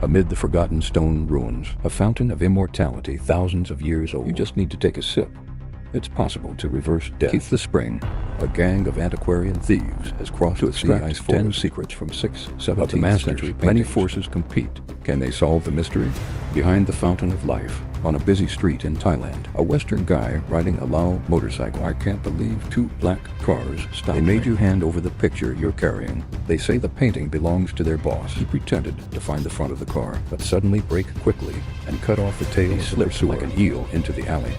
Amid the forgotten stone ruins, a fountain of immortality thousands of years old. You just need to take a sip. It's possible to reverse death. Keep the spring. A gang of antiquarian thieves has crossed to extract 10 secrets from 17th century paintings. Many forces compete. Can they solve the mystery? Behind the fountain of life, on a busy street in Thailand, a Western guy riding a Lao motorcycle. I can't believe 2 black cars stopped. They made you hand over the picture you're carrying. They say the painting belongs to their boss. He pretended to find the front of the car, but suddenly brake quickly and cut off the tail. He slipped like an eel into the alley.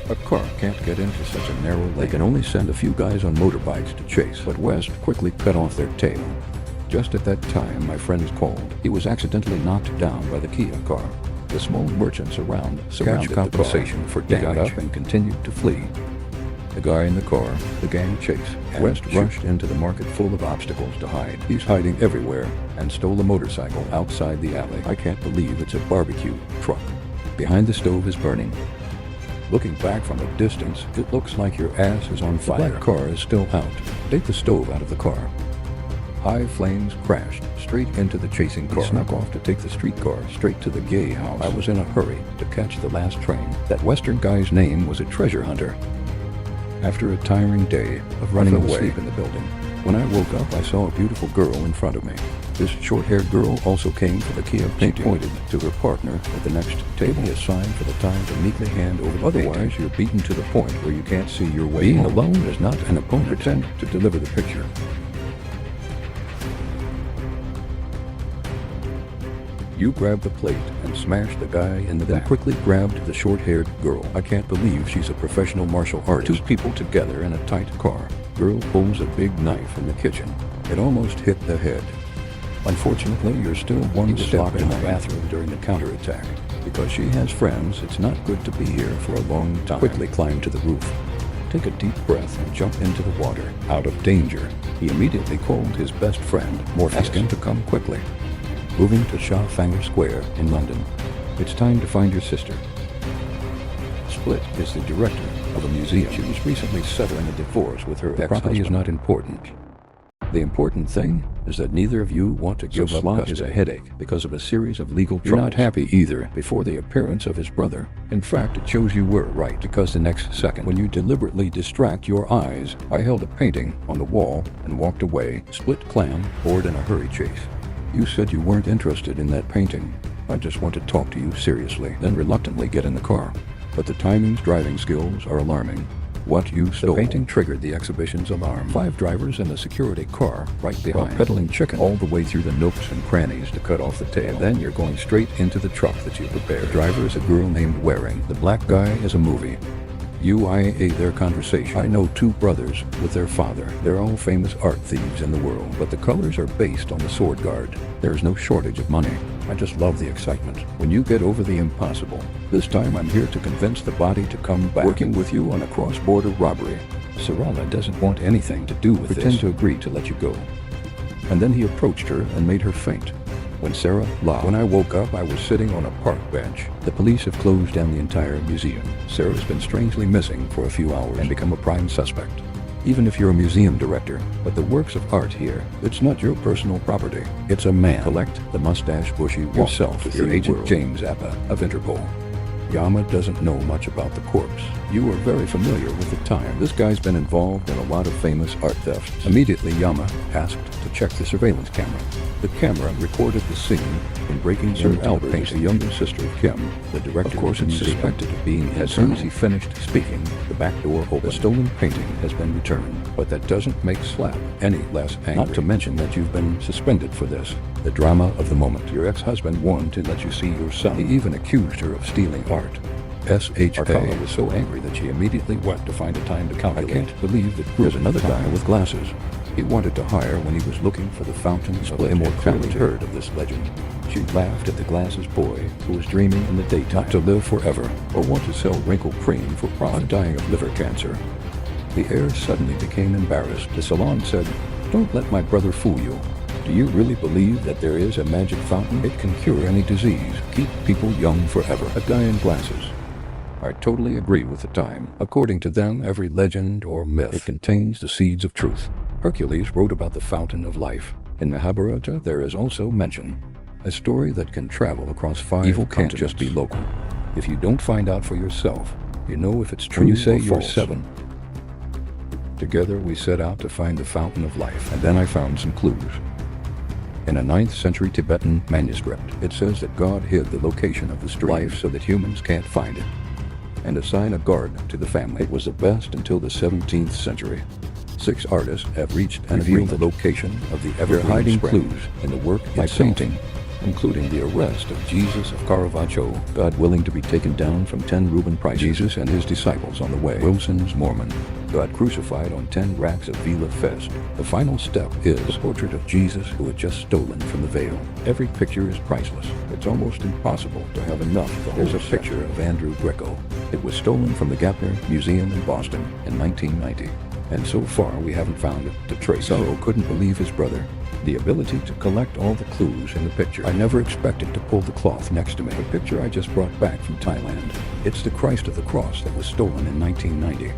A car can't get into such a narrow lane. They can only send a few guys on motorbikes to chase, but West quickly cut off their tail. Just at that time, my friend called. He was accidentally knocked down by the Kia car. The small merchants around surrounded compensation for damage. He got up and continued to flee. The guy in the car, the gang chased. West rushed into the market full of obstacles to hide. He's hiding everywhere and stole a motorcycle outside the alley. I can't believe it's a barbecue truck. Behind the stove is burning. Looking back from a distance, it looks like your ass is on fire. The black car is still out. Take the stove out of the car. High flames crashed straight into the chasing car. He snuck off to take the streetcar straight to the gay house. I was in a hurry to catch the last train. That Western guy's name was a treasure hunter. After a tiring day of running away in the building, when I woke up, I saw a beautiful girl in front of me. This short-haired girl also came for the Kia painting. She pointed to her partner at the next table. A sign for the time to meekly hand over the painting. Otherwise, you're beaten to the point where you can't see your way. Being alone is not an opponent. Pretend to deliver the picture. You grabbed the plate and smashed the guy in the back. Then quickly grabbed the short-haired girl. I can't believe she's a professional martial artist. 2 people together in a tight car. Girl pulls a big knife in the kitchen. It almost hit the head. Unfortunately, you're still one step in the bathroom during the counterattack. Because she has friends, it's not good to be here for a long time. Quickly climb to the roof. Take a deep breath and jump into the water. Out of danger, he immediately called his best friend, Morpheus, asked him to come quickly. Moving to Shah Fanger Square in London. It's time to find your sister. Split is the director of a museum. She was recently settling a divorce with her ex-husband. The property is not important. The important thing is that neither of you want to give up custody. Is a headache because of a series of legal troubles. You're not happy either before the appearance of his brother. In fact, it shows you were right, because the next second, when you deliberately distract your eyes, I held a painting on the wall and walked away. Split clan, bored in a hurry chase. You said you weren't interested in that painting. I just want to talk to you seriously, then reluctantly get in the car. But the timing's driving skills are alarming. What you stole. The painting triggered the exhibition's alarm. 5 drivers in the security car right behind, while peddling chicken all the way through the nooks and crannies to cut off the tail. And then you're going straight into the truck that you prepared. The driver is a girl named Waring. The black guy is a movie. You IA their conversation. I know 2 brothers with their father. They're all famous art thieves in the world, but the colors are based on the sword guard. There's no shortage of money. I just love the excitement. When you get over the impossible, this time I'm here to convince the body to come back. Working with you on a cross-border robbery. Sarala doesn't want anything to do with this. Pretend to agree to let you go. And then he approached her and made her faint. When I woke up, I was sitting on a park bench. The police have closed down the entire museum. Sarah's been strangely missing for a few hours and become a prime suspect. Even if you're a museum director, but the works of art here, it's not your personal property. It's a man. Collect the mustache bushy yourself with your agent James Appa of Interpol. Yama doesn't know much about the corpse. You are very familiar with the time. This guy's been involved in a lot of famous art thefts. Immediately, Yama asked to check the surveillance camera. The camera recorded the scene when breaking Sir Albert, the younger sister of Kim, the director, of course, and suspected of being insane. As soon as he finished speaking, the back door opened. The stolen painting has been returned, but that doesn't make Slap any less angry. Not to mention that you've been suspended for this. The drama of the moment. Your ex-husband wanted to let you see your son. He even accused her of stealing art. Arcala was so angry that she immediately went to find a time to calculate. I can't believe that there's another guy with glasses. He wanted to hire when he was looking for the fountains of immortality. Heard of this legend. She laughed at the glasses boy who was dreaming in the daytime to live forever or want to sell wrinkle cream for profit, dying of liver cancer. The heir suddenly became embarrassed. The salon said, "Don't let my brother fool you. Do you really believe that there is a magic fountain? It can cure any disease, keep people young forever." A guy in glasses. I totally agree with the time. According to them, every legend or myth, it contains the seeds of truth. Hercules wrote about the fountain of life. In Mahabharata, there is also mention A story that can travel across 5 Evil can't just be local. If you don't find out for yourself, you know if it's true. When you say you're 7. Together we set out to find the fountain of life, and then I found some clues. In a 9th century Tibetan manuscript, it says that God hid the location of the stream so that humans can't find it, and assign a guard to the family. It was the best until the 17th century. 6 artists have reached and revealed the location of the evergreen hiding clues in the work by painting, including the arrest of Jesus of Caravaggio, God willing to be taken down from 10 Reuben prices, Jesus and his disciples on the way, Wilson's Mormon, God crucified on 10 racks of Vila Fest. The final step is the portrait of Jesus who had just stolen from the veil. Every picture is priceless. It's almost impossible to have enough of the whole. There's a picture of Andrew Greco. It was stolen from the Gapner Museum in Boston in 1990. And so far we haven't found it to trace. Sorrow couldn't believe his brother. The ability to collect all the clues in the picture. I never expected to pull the cloth next to me. The picture I just brought back from Thailand. It's the Christ of the Cross that was stolen in 1990.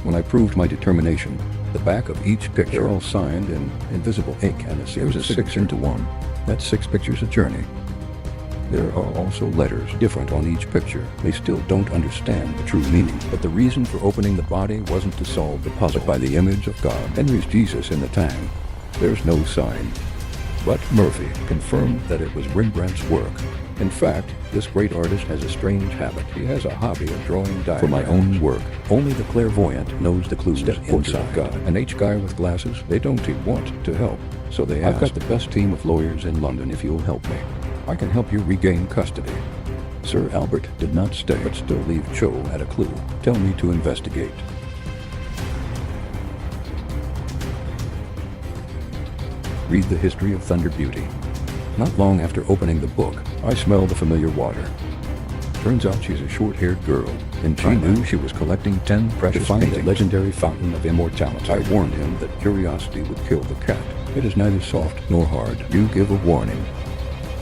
When I proved my determination, the back of each picture, they're all signed in invisible ink, and there's a 6 into 1. That's 6 pictures a journey. There are also letters different on each picture. They still don't understand the true meaning. But the reason for opening the body wasn't to solve the puzzle. By the image of God, Henry's Jesus in the Tang. There's no sign. But Murphy confirmed that it was Rembrandt's work. In fact, this great artist has a strange habit. He has a hobby of drawing diagrams. For my own work, only the clairvoyant knows the clues inside God. An H guy with glasses, they don't want to help. So they ask, I've got the best team of lawyers in London if you'll help me. I can help you regain custody. Sir Albert did not stay, but still leave Cho at a clue. Tell me to investigate. Read the history of Thunder Beauty. Not long after opening the book, I smelled the familiar water. Turns out she's a short-haired girl, and she knew she was collecting 10 precious paintings. The legendary fountain of immortality. I warned him that curiosity would kill the cat. It is neither soft nor hard. You give a warning.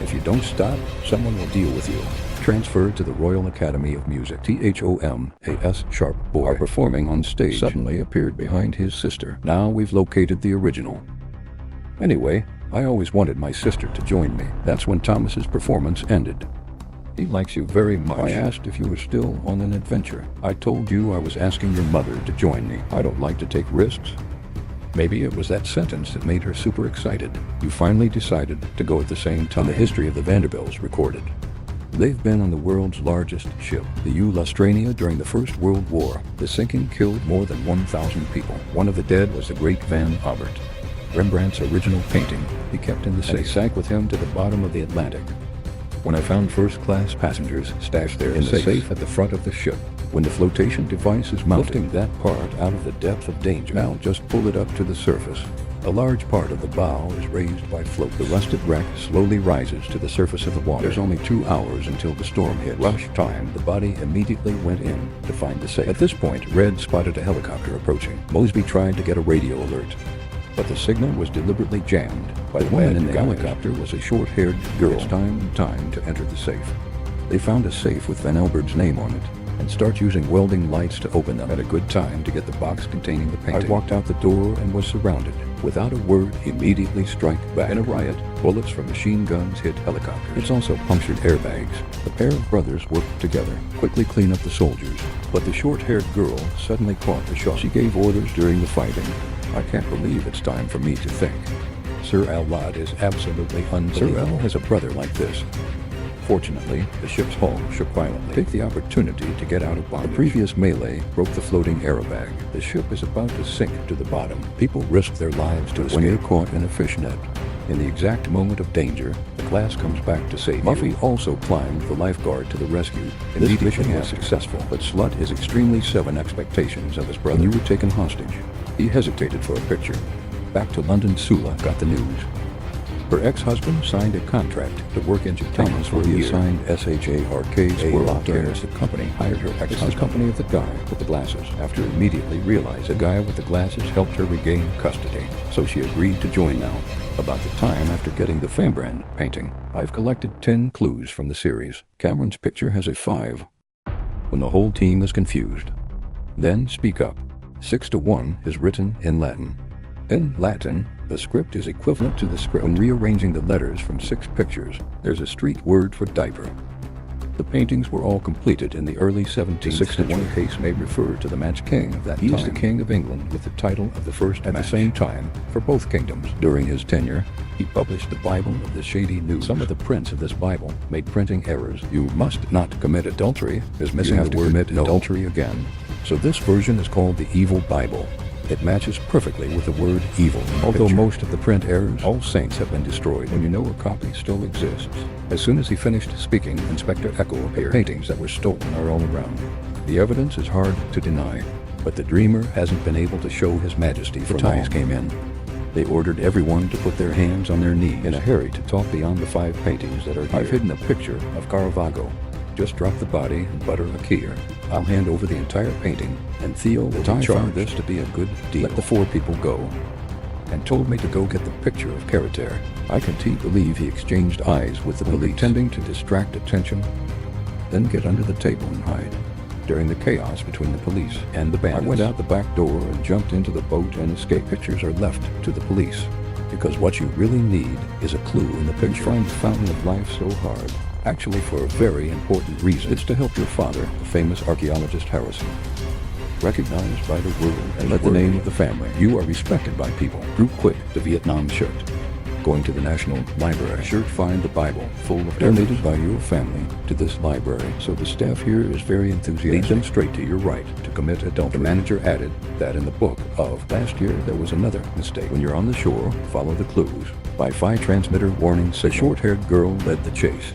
If you don't stop, someone will deal with you. Transferred to the Royal Academy of Music. Thomas Sharp boy, while performing on stage, suddenly appeared behind his sister. Now we've located the original. Anyway, I always wanted my sister to join me. That's when Thomas's performance ended. He likes you very much. I asked if you were still on an adventure. I told you I was asking your mother to join me. I don't like to take risks. Maybe it was that sentence that made her super excited. You finally decided to go at the same time. The history of the Vanderbilts recorded. They've been on the world's largest ship, the Lustrania, during the First World War. The sinking killed more than 1,000 people. One of the dead was the great Van Aubert. Rembrandt's original painting he kept in the safe. And he sank with him to the bottom of the Atlantic. When I found first-class passengers stashed there in the safe at the front of the ship, when the flotation device is mounted, lifting that part out of the depth of danger. Now just pull it up to the surface. A large part of the bow is raised by float. The rusted wreck slowly rises to the surface of the water. There's only 2 hours until the storm hit. Rush time. The body immediately went in to find the safe. At this point, Red spotted a helicopter approaching. Mosby tried to get a radio alert, but the signal was deliberately jammed. By the man in the helicopter was a short-haired girl. It's time to enter the safe. They found a safe with Van Elbert's name on it, and start using welding lights to open them. At a good time to get the box containing the painting. I walked out the door and was surrounded. Without a word, immediately strike back. In a riot, bullets from machine guns hit helicopters. It's also punctured airbags. The pair of brothers worked together, quickly clean up the soldiers. But the short-haired girl suddenly caught the shot. She gave orders during the fighting. I can't believe it's time for me to think. Sir Al-Lad is absolutely unbelievable. Sir Al has a brother like this. Fortunately, the ship's hull shook violently. Take the opportunity to get out of bondage. The previous melee broke the floating aerobag. The ship is about to sink to the bottom. People risk their lives to escape. When you're caught in a fishnet, in the exact moment of danger, the glass comes back to save you. Muffy also climbed the lifeguard to the rescue. This mission was successful, but Slut is extremely 7 expectations of his brother. When you were taken hostage, he hesitated for a picture. Back to London, Sula got the news. Her ex-husband signed a contract to work in Japan for a year. Signed SHARK's World Cares. The company hired her ex-husband. It's the company of the guy with the glasses. After immediately realized the guy with the glasses helped her regain custody, so she agreed to join now. About the time after getting the Rembrandt painting, I've collected 10 clues from the series. Cameron's picture has a 5. When the whole team is confused, then speak up. 6 to 1 is written in Latin. In Latin, the script is equivalent to the script. When rearranging the letters from 6 pictures, there's a street word for diaper. The paintings were all completed in the early 17th century. One case may refer to the match king of that time. He is the king of England with the title of the first at the same time for both kingdoms. During his tenure, he published the Bible of the Shady News. Some of the prints of this Bible made printing errors. You must not commit adultery is missing the word commit adultery again. So this version is called the Evil Bible. It matches perfectly with the word evil. Although most of the print errors, all saints have been destroyed. When you know a copy still exists. As soon as he finished speaking, Inspector Echo appeared. Paintings that were stolen are all around. The evidence is hard to deny, but the dreamer hasn't been able to show his majesty for long. The ties came in. They ordered everyone to put their hands on their knees in a hurry to talk beyond the 5 paintings that are here. I've hidden a picture of Caravaggio. Just drop the body and butter a key. I'll hand over the entire painting, and Theo will found this to be a good deal. Let the 4 people go, and told me to go get the picture of Caravaggio. I can believe he exchanged eyes with the police, pretending to distract attention, then get under the table and hide. During the chaos between the police and the bandits, I went out the back door and jumped into the boat and escaped. Pictures are left to the police, because what you really need is a clue in the picture. You find the fountain of life so hard. Actually, for a very important reason. It's to help your father, the famous archaeologist Harrison. Recognized by the world and let the name of the family. You are respected by people. Drew quit the Vietnam shirt. Going to the National Library. Shirt find the Bible full of donated by your family to this library. So the staff here is very enthusiastic. Lead them straight to your right to commit adultery. The manager added that in the book of last year there was another mistake. When you're on the shore, follow the clues. Wi-Fi transmitter warning signal. The short-haired girl led the chase.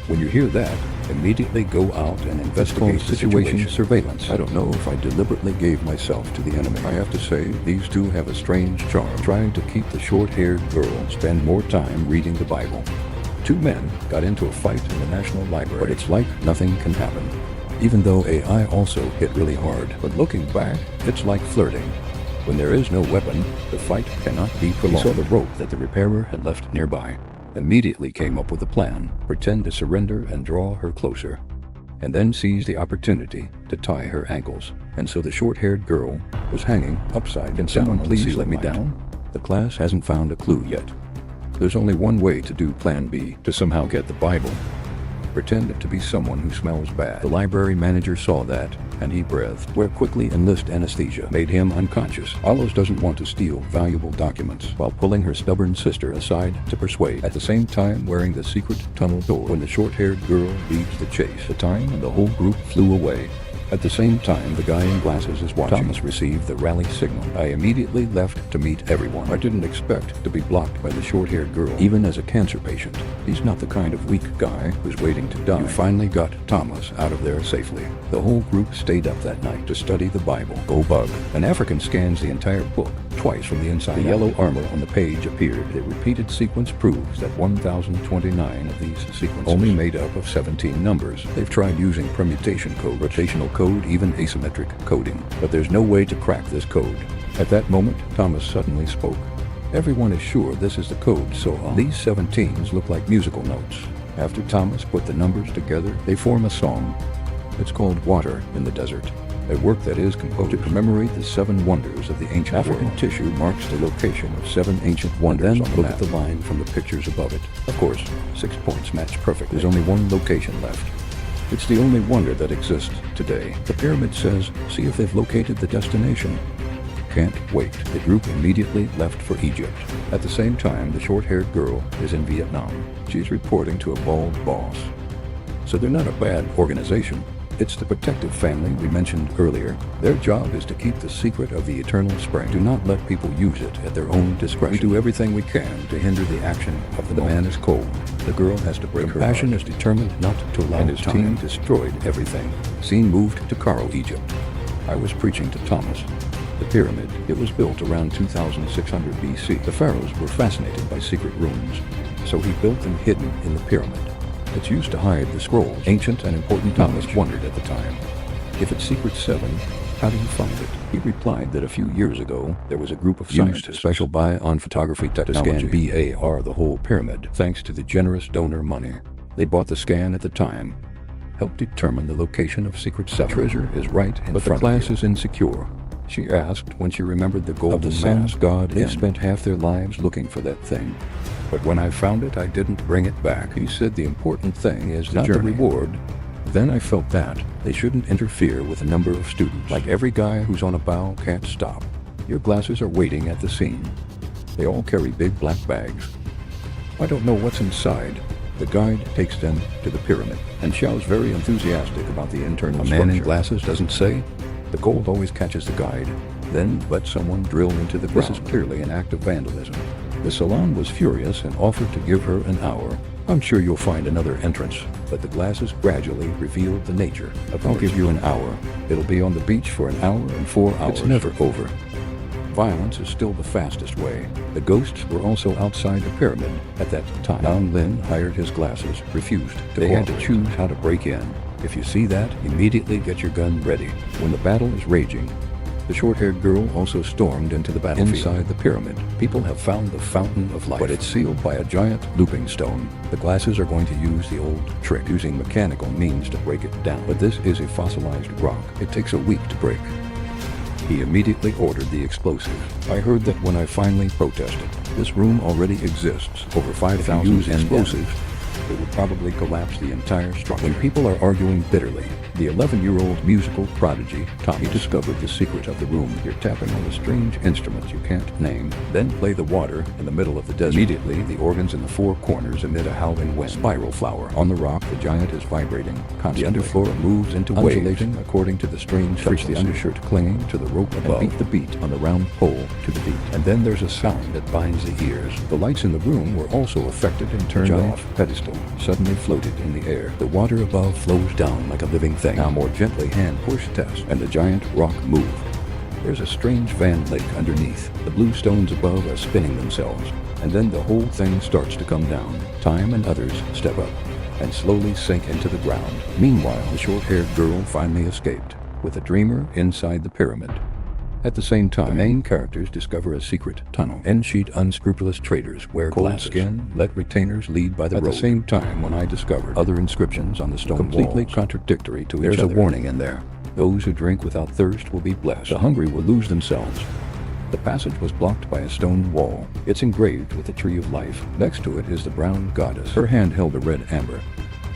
When you hear that, immediately go out and investigate situation surveillance. I don't know if I deliberately gave myself to the enemy. I have to say, these two have a strange charm, trying to keep the short-haired girl spend more time reading the Bible. 2 men got into a fight in the National Library, but it's like nothing can happen. Even though AI also hit really hard. But looking back, it's like flirting. When there is no weapon, the fight cannot be prolonged. He saw the rope that the repairer had left nearby. Immediately came up with a plan, pretend to surrender and draw her closer, and then seize the opportunity to tie her ankles. And so the short-haired girl was hanging upside down. Can someone please let me down? The class hasn't found a clue yet. There's only one way to do plan B, to somehow get the Bible. Pretend to be someone who smells bad. The library manager saw that, and he breathed, where quickly enlist anesthesia made him unconscious. Olive doesn't want to steal valuable documents, while pulling her stubborn sister aside to persuade, at the same time wearing the secret tunnel door. When the short-haired girl leads the chase, the time and the whole group flew away. At the same time, the guy in glasses is watching. Thomas received the rally signal. I immediately left to meet everyone. I didn't expect to be blocked by the short-haired girl, even as a cancer patient. He's not the kind of weak guy who's waiting to die. You finally got Thomas out of there safely. The whole group stayed up that night to study the Bible. Go bug. An African scans the entire book, twice from the inside. The yellow armor on the page appeared. The repeated sequence proves that 1,029 of these sequences only made up of 17 numbers. They've tried using permutation code, rotational code, even asymmetric coding, but there's no way to crack this code. At that moment, Thomas suddenly spoke. Everyone is sure this is the code, so these 17s look like musical notes. After Thomas put the numbers together, they form a song. It's called Water in the Desert, a work that is composed to commemorate the 7 wonders of the ancient African world. Tissue marks the location of 7 ancient wonders. And then look at the line from the pictures above it. Of course, 6 points match perfectly. There's only one location left. It's the only wonder that exists today. The pyramid says, see if they've located the destination. Can't wait. The group immediately left for Egypt. At the same time, the short-haired girl is in Vietnam. She's reporting to a bald boss. So they're not a bad organization. It's the protective family we mentioned earlier. Their job is to keep the secret of the eternal spring. Do not let people use it at their own discretion. We do everything we can to hinder the action of the man is cold. The girl has to break her heart. Compassion is determined not to allow and his team destroyed everything. Scene moved to Cairo, Egypt. I was preaching to Thomas. The pyramid, it was built around 2600 BC. The pharaohs were fascinated by secret rooms, so he built them hidden in the pyramid. It's used to hide the scrolls. Ancient and important Thomas wondered at the time, if it's Secret 7, how do you find it? He replied that a few years ago, there was a group of scientists used special buy on photography technology to scan BAR the whole pyramid, thanks to the generous donor money. They bought the scan at the time, helped determine the location of Secret 7. Treasure is right in front of you. But the class is insecure. She asked when she remembered the golden mask god. They spent half their lives looking for that thing. But when I found it, I didn't bring it back. He said the important thing is not the reward. Then I felt that they shouldn't interfere with the number of students. Like every guy who's on a bow can't stop. Your glasses are waiting at the scene. They all carry big black bags. I don't know what's inside. The guide takes them to the pyramid, and Xiao's very enthusiastic about the internal structure. A man in glasses doesn't say. The gold always catches the guide, then let someone drill into the ground. This is clearly an act of vandalism. The salon was furious and offered to give her an hour. I'm sure you'll find another entrance, but the glasses gradually revealed the nature of it. I'll give you an hour. It'll be on the beach for an hour and 4 hours. It's never over. Violence is still the fastest way. The ghosts were also outside the pyramid at that time. Yang Lin hired his glasses, refused to They had to choose how to break in. If you see that, immediately get your gun ready. When the battle is raging, the short-haired girl also stormed into the battlefield. Inside the pyramid, people have found the Fountain of Life, but it's sealed by a giant looping stone. The glasses are going to use the old trick, using mechanical means to break it down. But this is a fossilized rock. It takes a week to break. He immediately ordered the explosive. I heard that when I finally protested. This room already exists. Over 5,000 explosives. It would probably collapse the entire structure. When people are arguing bitterly, the 11-year-old musical prodigy, Tommy, discovered the secret of the room. You're tapping on a strange instrument you can't name, then play the water in the middle of the desert. Immediately, the organs in the four corners emit a howling wind. Spiral flower. On the rock, the giant is vibrating constantly. The underfloor moves into waves, undulating according to the strange touch. The undershirt clinging to the rope above. And beat the beat on the round pole to the beat. And then there's a sound that binds the ears. The lights in the room were also affected and turned off. Pedestal suddenly floated in the air. The water above flows down like a living thing. Now more gently hand-push test, and the giant rock moved. There's a strange Van Lake underneath. The blue stones above are spinning themselves, and then the whole thing starts to come down. Time and others step up and slowly sink into the ground. Meanwhile, the short-haired girl finally escaped, with a dreamer inside the pyramid. At the same time, the main characters discover a secret tunnel. N-sheet unscrupulous traders wear cold skin, let retainers lead by the road. At the same time, when I discovered other inscriptions on the stone completely walls, contradictory to each other. There's a warning in there. Those who drink without thirst will be blessed. The hungry will lose themselves. The passage was blocked by a stone wall. It's engraved with the tree of life. Next to it is the brown goddess. Her hand held a red amber.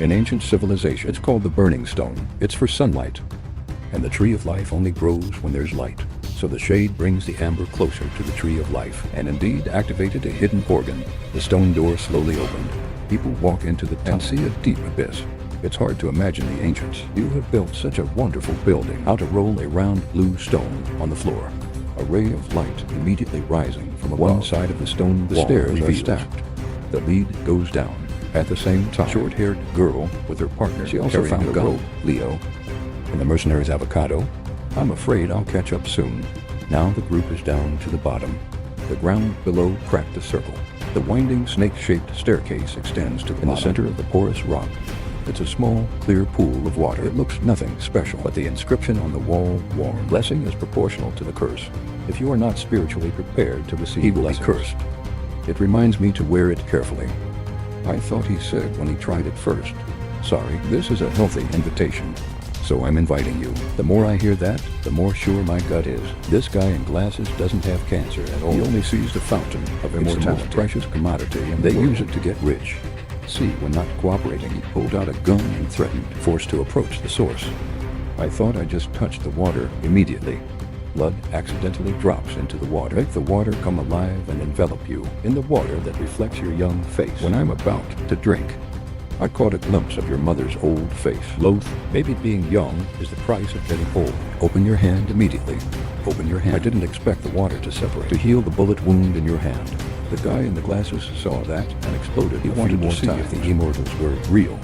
In ancient civilization, it's called the burning stone. It's for sunlight. And the tree of life only grows when there's light. So the shade brings the amber closer to the tree of life, and indeed activated a hidden organ. The stone door slowly opened. People walk into the tunnel and see a deep abyss. It's hard to imagine the ancients. You have built such a wonderful building. How to roll a round blue stone on the floor. A ray of light immediately rising from one side of the stone wall. The stairs are stacked. The lead goes down. At the same time, short-haired girl with her partner. She also found a rope, Leo, and the mercenary's avocado. I'm afraid I'll catch up soon. Now the group is down to the bottom. The ground below cracked a circle. The winding snake-shaped staircase extends to the bottom. In the center of the porous rock, it's a small, clear pool of water. It looks nothing special, but the inscription on the wall warns. Blessing is proportional to the curse. If you are not spiritually prepared to receive, he will be cursed. It reminds me to wear it carefully. I thought he said when he tried it first. Sorry, this is a healthy invitation. So I'm inviting you. The more I hear that, the more sure my gut is. This guy in glasses doesn't have cancer at all. He only sees the fountain of immortality. It's the most precious commodity, and they use it to get rich. See, when not cooperating, he pulled out a gun and threatened, forced to approach the source. I thought I just touched the water immediately. Blood accidentally drops into the water. Make the water come alive and envelop you in the water that reflects your young face. When I'm about to drink, I caught a glimpse of your mother's old face. Loath, maybe being young is the price of getting old. Open your hand immediately. Open your hand. I didn't expect the water to separate. To heal the bullet wound in your hand. The guy in the glasses saw that and exploded. He wanted to see if the immortals were real.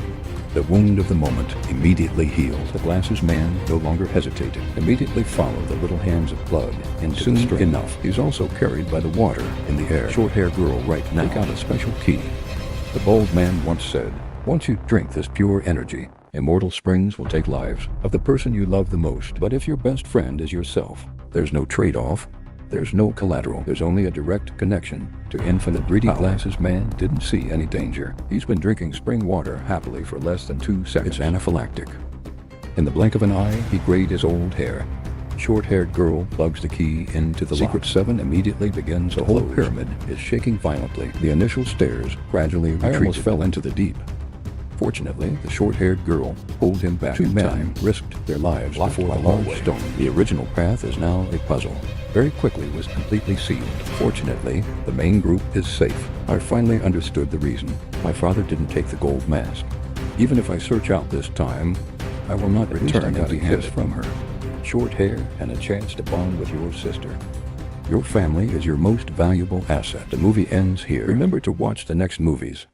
The wound of the moment immediately healed. The glasses man no longer hesitated. Immediately followed the little hands of blood into the stream. Enough. He's also carried by the water in the air. Short-haired girl right now. Take out a special key. The bald man once said, once you drink this pure energy, immortal springs will take lives of the person you love the most. But if your best friend is yourself, there's no trade-off. There's no collateral. There's only a direct connection to infinite greedy power. Glasses man didn't see any danger. He's been drinking spring water happily for less than 2 seconds. It's anaphylactic. In the blink of an eye, he grayed his old hair. Short-haired girl plugs the key into the Secret 7 immediately begins to close. The whole pyramid is shaking violently. The initial stairs gradually retreated. I almost fell into the deep. Fortunately, the short-haired girl pulled him back. Two men risked their lives before a large stone. The original path is now a puzzle. Very quickly was completely sealed. Fortunately, the main group is safe. I finally understood the reason my father didn't take the gold mask. Even if I search out this time, I will not return empty-handed from her. Short hair and a chance to bond with your sister. Your family is your most valuable asset. The movie ends here. Remember to watch the next movies.